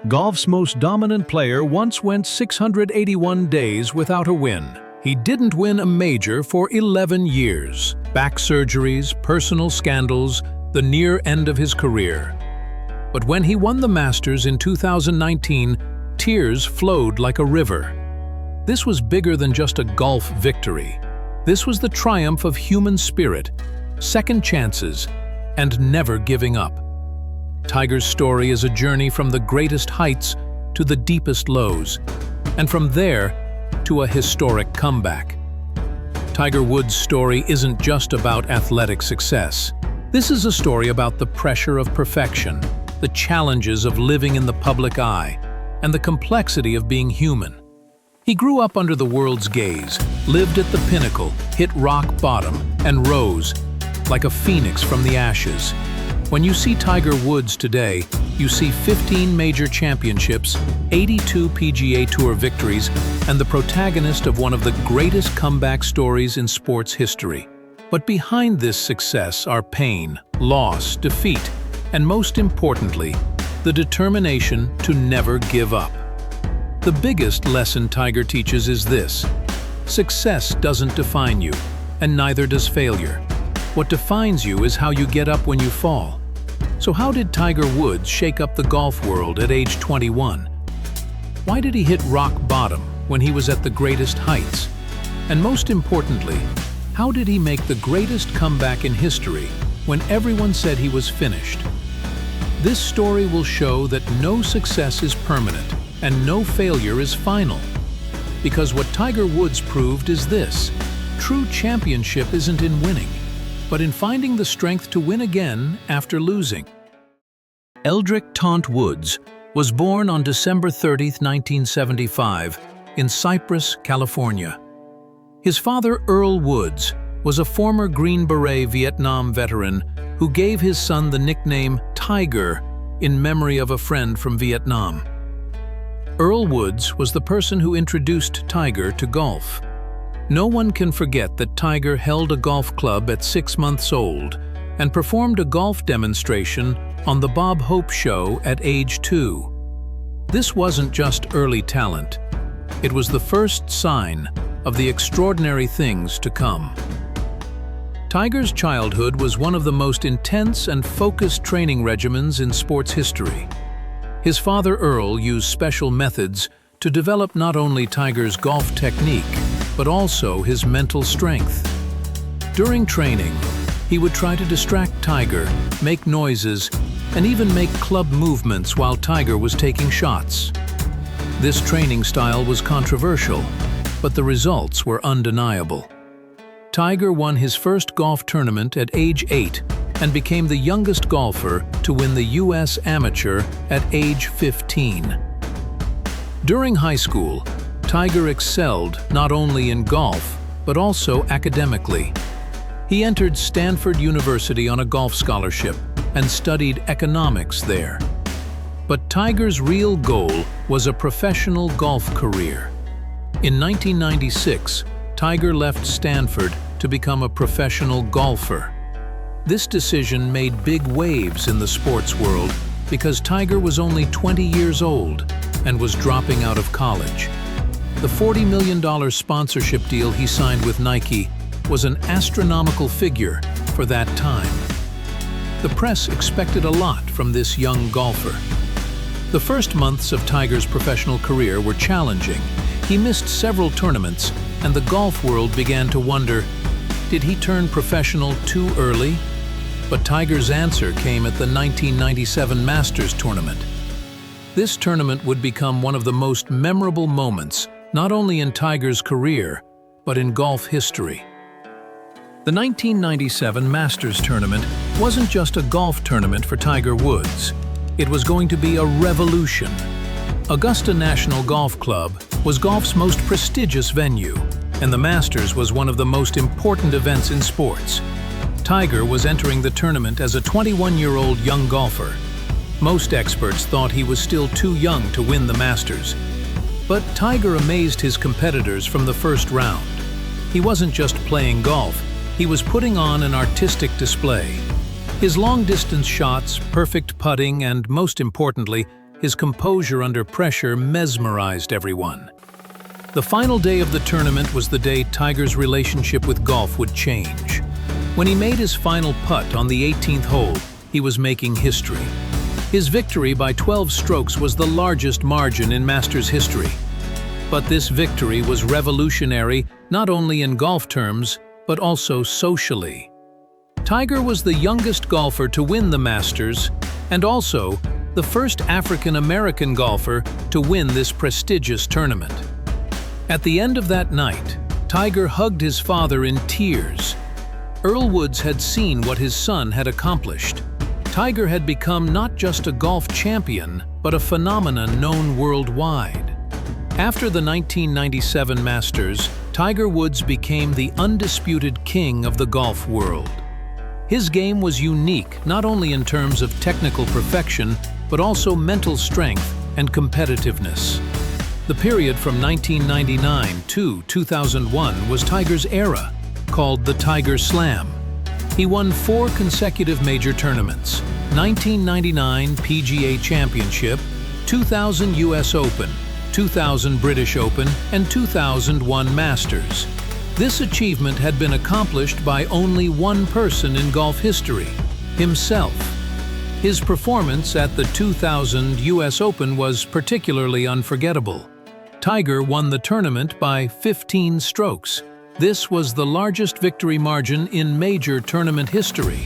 Golf's most dominant player once went 681 days without a win. He didn't win a major for 11 years. Back surgeries, personal scandals, the near end of his career. But when he won the Masters in 2019, tears flowed like a river. This was bigger than just a golf victory. This was the triumph of human spirit, second chances, and never giving up. Tiger's story is a journey from the greatest heights to the deepest lows, and from there to a historic comeback. Tiger Woods' story isn't just about athletic success. This is a story about the pressure of perfection, the challenges of living in the public eye, and the complexity of being human. He grew up under the world's gaze, lived at the pinnacle, hit rock bottom, and rose like a phoenix from the ashes. When you see Tiger Woods today, you see 15 major championships, 82 PGA Tour victories, and the protagonist of one of the greatest comeback stories in sports history. But behind this success are pain, loss, defeat, and most importantly, the determination to never give up. The biggest lesson Tiger teaches is this: success doesn't define you, and neither does failure. What defines you is how you get up when you fall. So how did Tiger Woods shake up the golf world at age 21? Why did he hit rock bottom when he was at the greatest heights? And most importantly, how did he make the greatest comeback in history when everyone said he was finished? This story will show that no success is permanent and no failure is final. Because what Tiger Woods proved is this: true championship isn't in winning, but in finding the strength to win again after losing. Eldrick Taunt Woods was born on December 30, 1975, in Cypress, California. His father, Earl Woods, was a former Green Beret Vietnam veteran who gave his son the nickname Tiger in memory of a friend from Vietnam. Earl Woods was the person who introduced Tiger to golf. No one can forget that Tiger held a golf club at 6 months old and performed a golf demonstration on the Bob Hope Show at age 2. This wasn't just early talent. It was the first sign of the extraordinary things to come. Tiger's childhood was one of the most intense and focused training regimens in sports history. His father Earl used special methods to develop not only Tiger's golf technique, but also his mental strength. During training, he would try to distract Tiger, make noises, and even make club movements while Tiger was taking shots. This training style was controversial, but the results were undeniable. Tiger won his first golf tournament at age 8 and became the youngest golfer to win the U.S. Amateur at age 15. During high school, Tiger excelled not only in golf, but also academically. He entered Stanford University on a golf scholarship and studied economics there. But Tiger's real goal was a professional golf career. In 1996, Tiger left Stanford to become a professional golfer. This decision made big waves in the sports world because Tiger was only 20 years old and was dropping out of college. The $40 million sponsorship deal he signed with Nike was an astronomical figure for that time. The press expected a lot from this young golfer. The first months of Tiger's professional career were challenging. He missed several tournaments, and the golf world began to wonder, did he turn professional too early? But Tiger's answer came at the 1997 Masters tournament. This tournament would become one of the most memorable moments, not only in Tiger's career, but in golf history. The 1997 Masters tournament wasn't just a golf tournament for Tiger Woods. It was going to be a revolution. Augusta National Golf Club was golf's most prestigious venue, and the Masters was one of the most important events in sports. Tiger was entering the tournament as a 21-year-old young golfer. Most experts thought he was still too young to win the Masters. But Tiger amazed his competitors from the first round. He wasn't just playing golf, he was putting on an artistic display. His long-distance shots, perfect putting, and most importantly, His composure under pressure mesmerized everyone. The final day of the tournament was the day Tiger's relationship with golf would change. When he made his final putt on the 18th hole, he was making history. His victory by 12 strokes was the largest margin in Masters history. But this victory was revolutionary not only in golf terms, but also socially. Tiger was the youngest golfer to win the Masters and also the first African-American golfer to win this prestigious tournament. At the end of that night, Tiger hugged his father in tears. Earl Woods had seen what his son had accomplished. Tiger had become not just a golf champion, but a phenomenon known worldwide. After the 1997 Masters, Tiger Woods became the undisputed king of the golf world. His game was unique not only in terms of technical perfection, but also mental strength and competitiveness. The period from 1999 to 2001 was Tiger's era, called the Tiger Slam. He won 4 consecutive major tournaments: 1999 PGA Championship, 2000 US Open, 2000 British Open, and 2001 Masters. This achievement had been accomplished by only one person in golf history: himself. His performance at the 2000 US Open was particularly unforgettable. Tiger won the tournament by 15 strokes. This was the largest victory margin in major tournament history.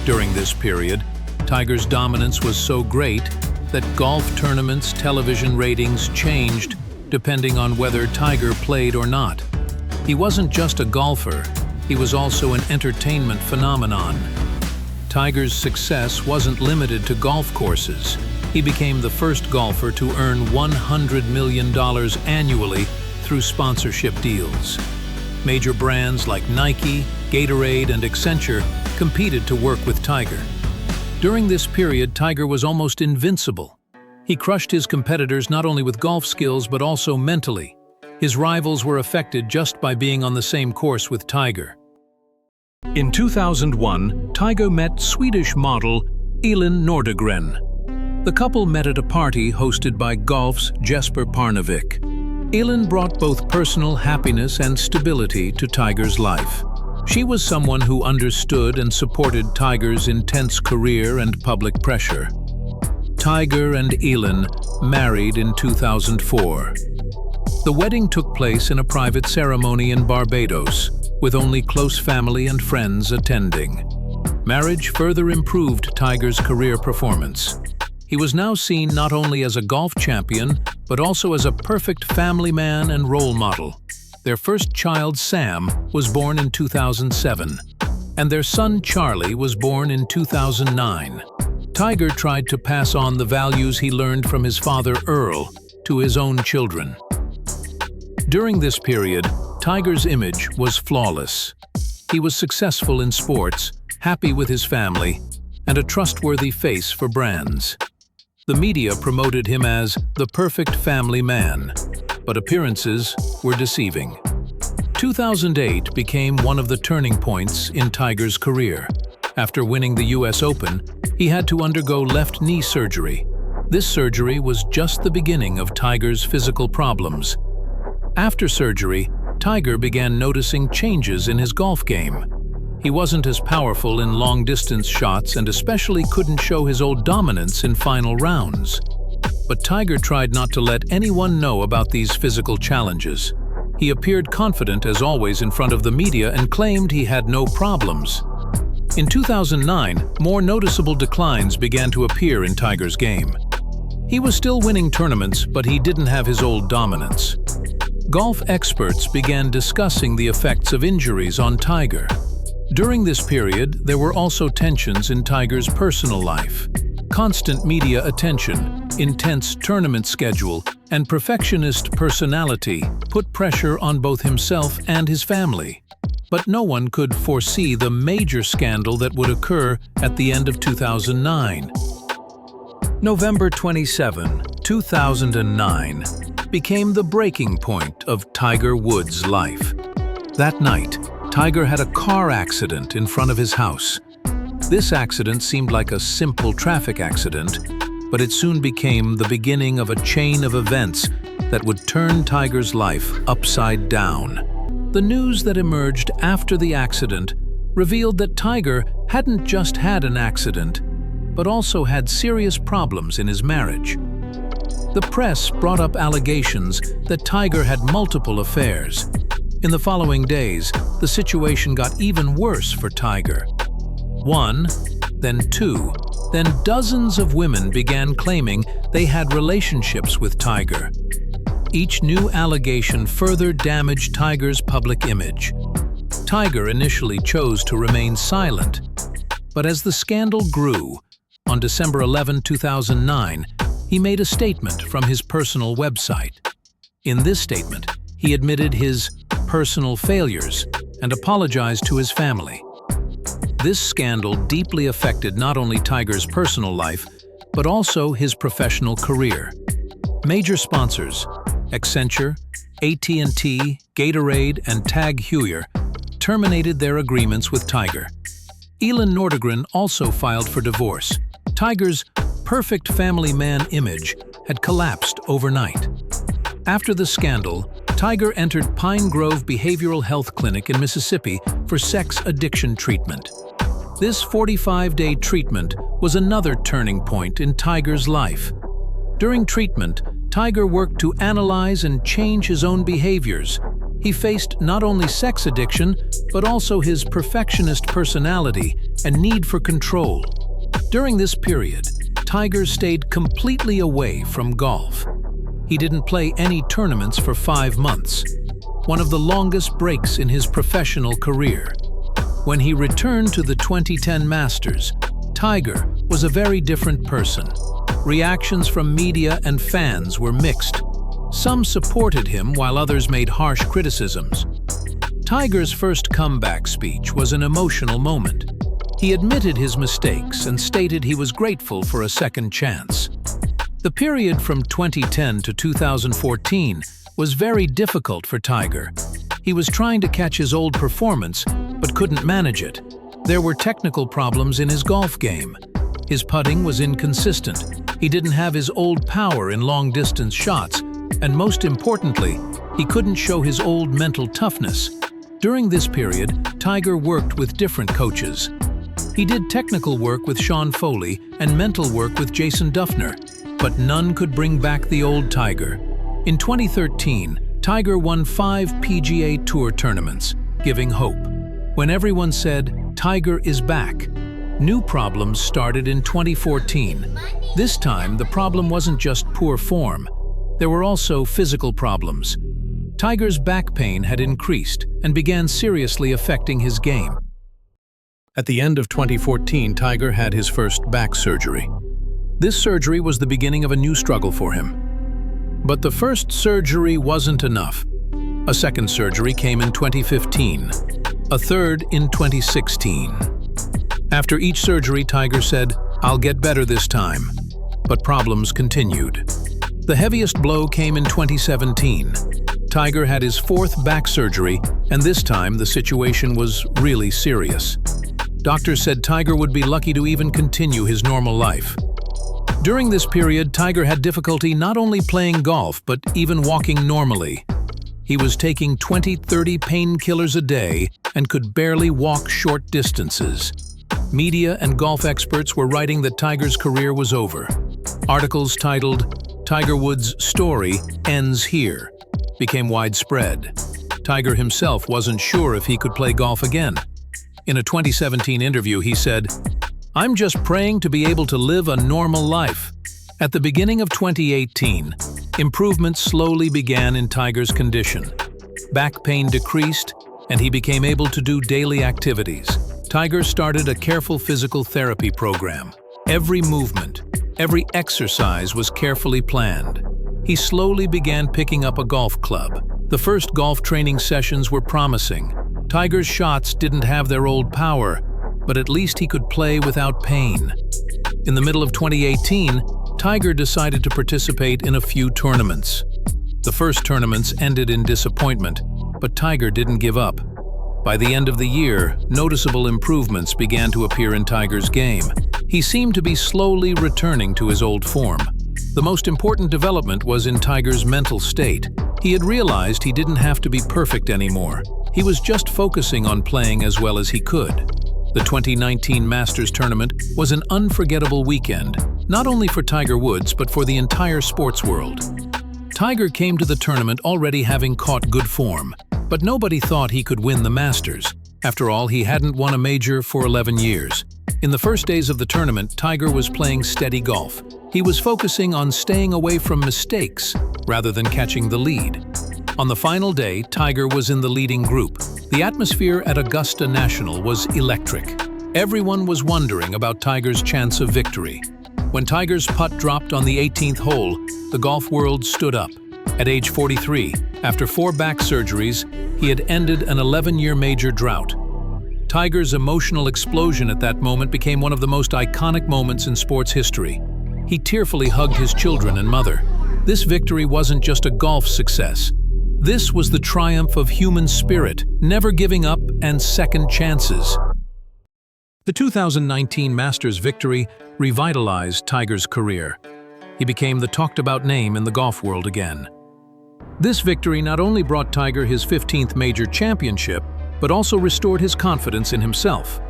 During this period, Tiger's dominance was so great that golf tournaments' television ratings changed depending on whether Tiger played or not. He wasn't just a golfer, he was also an entertainment phenomenon. Tiger's success wasn't limited to golf courses. He became the first golfer to earn $100 million annually through sponsorship deals. Major brands like Nike, Gatorade, and Accenture competed to work with Tiger. During this period, Tiger was almost invincible. He crushed his competitors not only with golf skills but also mentally. His rivals were affected just by being on the same course with Tiger. In 2001, Tiger met Swedish model ELIN NORDEGREN. The couple met at a party hosted by golf's Jesper Parnevik. ELIN brought both personal happiness and stability to Tiger's life. She was someone who understood and supported Tiger's intense career and public pressure. Tiger and ELIN married in 2004. The wedding took place in a private ceremony in Barbados, with only close family and friends attending. Marriage further improved Tiger's career performance. He was now seen not only as a golf champion, but also as a perfect family man and role model. Their first child, Sam, was born in 2007, and their son, Charlie, was born in 2009. Tiger tried to pass on the values he learned from his father, Earl, to his own children. During this period, Tiger's image was flawless. He was successful in sports, happy with his family, and a trustworthy face for brands. The media promoted him as the perfect family man, but appearances were deceiving. 2008 became one of the turning points in Tiger's career. After winning the US Open, he had to undergo left knee surgery. This surgery was just the beginning of Tiger's physical problems. After surgery, Tiger began noticing changes in his golf game. He wasn't as powerful in long-distance shots and especially couldn't show his old dominance in final rounds. But Tiger tried not to let anyone know about these physical challenges. He appeared confident as always in front of the media and claimed he had no problems. In 2009, more noticeable declines began to appear in Tiger's game. He was still winning tournaments, but he didn't have his old dominance. Golf experts began discussing the effects of injuries on Tiger. During this period, there were also tensions in Tiger's personal life. Constant media attention, intense tournament schedule, and perfectionist personality put pressure on both himself and his family. But no one could foresee the major scandal that would occur at the end of 2009. November 27, 2009, became the breaking point of Tiger Woods' life. That night, Tiger had a car accident in front of his house. This accident seemed like a simple traffic accident, but it soon became the beginning of a chain of events that would turn Tiger's life upside down. The news that emerged after the accident revealed that Tiger hadn't just had an accident, but also had serious problems in his marriage. The press brought up allegations that Tiger had multiple affairs. In the following days, the situation got even worse for Tiger. One, then two, then dozens of women began claiming they had relationships with Tiger. Each new allegation further damaged Tiger's public image. Tiger initially chose to remain silent, but as the scandal grew, on December 11, 2009, he made a statement from his personal website. In this statement, he admitted his personal failures and apologized to his family. This scandal deeply affected not only Tiger's personal life, but also his professional career. Major sponsors, Accenture, AT&T, Gatorade, and TAG Heuer, terminated their agreements with Tiger. ELIN NORDEGREN also filed for divorce. Tiger's perfect family man image had collapsed overnight. After the scandal, Tiger entered Pine Grove Behavioral Health Clinic in Mississippi for sex addiction treatment. This 45-day treatment was another turning point in Tiger's life. During treatment, Tiger worked to analyze and change his own behaviors. He faced not only sex addiction, but also his perfectionist personality and need for control. During this period, Tiger stayed completely away from golf. He didn't play any tournaments for 5 months, one of the longest breaks in his professional career. When he returned to the 2010 Masters, Tiger was a very different person. Reactions from media and fans were mixed. Some supported him while others made harsh criticisms. Tiger's first comeback speech was an emotional moment. He admitted his mistakes and stated he was grateful for a second chance. The period from 2010 to 2014 was very difficult for Tiger. He was trying to catch his old performance, but couldn't manage it. There were technical problems in his golf game. His putting was inconsistent. He didn't have his old power in long-distance shots, and most importantly, he couldn't show his old mental toughness. During this period, Tiger worked with different coaches. He did technical work with Sean Foley and mental work with Jason Duffner, but none could bring back the old Tiger. In 2013, Tiger won 5 PGA Tour tournaments, giving hope. When everyone said, "Tiger is back," new problems started in 2014. This time, the problem wasn't just poor form. There were also physical problems. Tiger's back pain had increased and began seriously affecting his game. At the end of 2014, Tiger had his first back surgery. This surgery was the beginning of a new struggle for him. But the first surgery wasn't enough. A second surgery came in 2015, a third in 2016. After each surgery, Tiger said, "I'll get better this time." But problems continued. The heaviest blow came in 2017. Tiger had his 4th back surgery, and this time the situation was really serious. Doctors said Tiger would be lucky to even continue his normal life. During this period, Tiger had difficulty not only playing golf, but even walking normally. He was taking 20-30 painkillers a day and could barely walk short distances. Media and golf experts were writing that Tiger's career was over. Articles titled, "Tiger Woods' story ends here," became widespread. Tiger himself wasn't sure if he could play golf again. In a 2017 interview, he said, "I'm just praying to be able to live a normal life." At the beginning of 2018, improvements slowly began in Tiger's condition. Back pain decreased, and he became able to do daily activities. Tiger started a careful physical therapy program. Every movement, every exercise was carefully planned. He slowly began picking up a golf club. The first golf training sessions were promising. Tiger's shots didn't have their old power, but at least he could play without pain. In the middle of 2018, Tiger decided to participate in a few tournaments. The first tournaments ended in disappointment, but Tiger didn't give up. By the end of the year, noticeable improvements began to appear in Tiger's game. He seemed to be slowly returning to his old form. The most important development was in Tiger's mental state. He had realized he didn't have to be perfect anymore. He was just focusing on playing as well as he could. The 2019 Masters tournament was an unforgettable weekend, not only for Tiger Woods but for the entire sports world. Tiger came to the tournament already having caught good form, but nobody thought he could win the Masters. After all, he hadn't won a major for 11 years. In the first days of the tournament, Tiger was playing steady golf. He was focusing on staying away from mistakes rather than catching the lead. On the final day, Tiger was in the leading group. The atmosphere at Augusta National was electric. Everyone was wondering about Tiger's chance of victory. When Tiger's putt dropped on the 18th hole, the golf world stood up. At age 43, after 4 back surgeries, he had ended an 11-year major drought. Tiger's emotional explosion at that moment became one of the most iconic moments in sports history. He tearfully hugged his children and mother. This victory wasn't just a golf success. This was the triumph of human spirit, never giving up, and second chances. The 2019 Masters victory revitalized Tiger's career. He became the talked-about name in the golf world again. This victory not only brought Tiger his 15th major championship, but also restored his confidence in himself.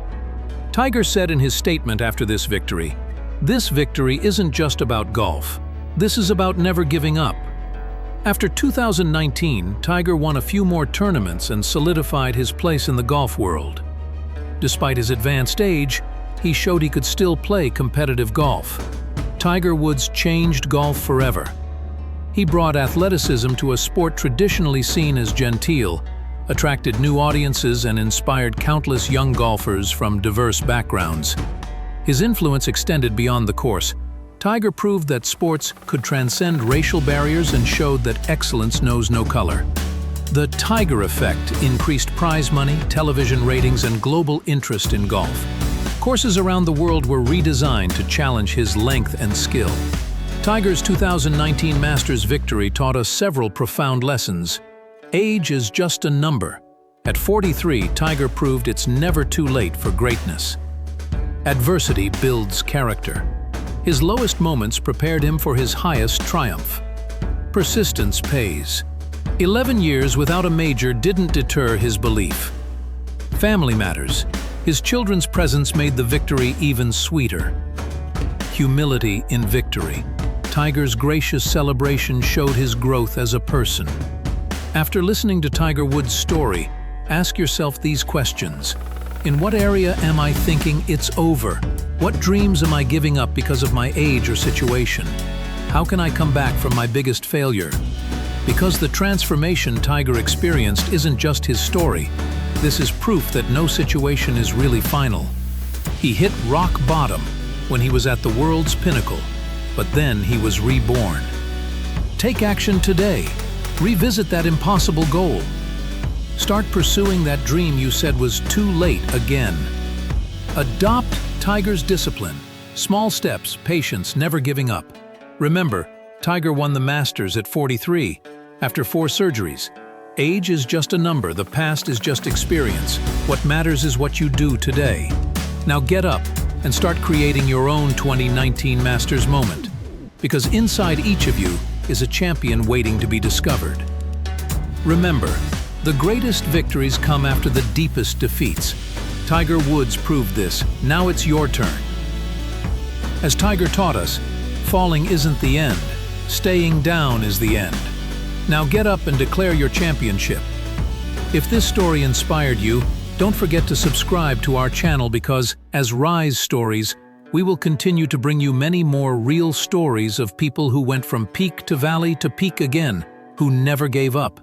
Tiger said in his statement after this victory, "This victory isn't just about golf. This is about never giving up." After 2019, Tiger won a few more tournaments and solidified his place in the golf world. Despite his advanced age, he showed he could still play competitive golf. Tiger Woods changed golf forever. He brought athleticism to a sport traditionally seen as genteel, attracted new audiences and inspired countless young golfers from diverse backgrounds. His influence extended beyond the course. Tiger proved that sports could transcend racial barriers and showed that excellence knows no color. The Tiger effect increased prize money, television ratings, and global interest in golf. Courses around the world were redesigned to challenge his length and skill. Tiger's 2019 Masters victory taught us several profound lessons. Age is just a number. At 43, Tiger proved it's never too late for greatness. Adversity builds character. His lowest moments prepared him for his highest triumph. Persistence pays. 11 years without a major didn't deter his belief. Family matters. His children's presence made the victory even sweeter. Humility in victory. Tiger's gracious celebration showed his growth as a person. After listening to Tiger Woods' story, ask yourself these questions. In what area am I thinking it's over? What dreams am I giving up because of my age or situation? How can I come back from my biggest failure? Because the transformation Tiger experienced isn't just his story. This is proof that no situation is really final. He hit rock bottom when he was at the world's pinnacle, but then he was reborn. Take action today. Revisit that impossible goal. Start pursuing that dream you said was too late again. Adopt Tiger's discipline. Small steps, patience, never giving up. Remember, Tiger won the Masters at 43, after 4 surgeries. Age is just a number, the past is just experience. What matters is what you do today. Now get up and start creating your own 2019 Masters moment. Because inside each of you is a champion waiting to be discovered. Remember, the greatest victories come after the deepest defeats. Tiger Woods proved this. Now it's your turn. As Tiger taught us, falling isn't the end. Staying down is the end. Now get up and declare your championship. If this story inspired you, don't forget to subscribe to our channel because, as Rise Stories, we will continue to bring you many more real stories of people who went from peak to valley to peak again, who never gave up.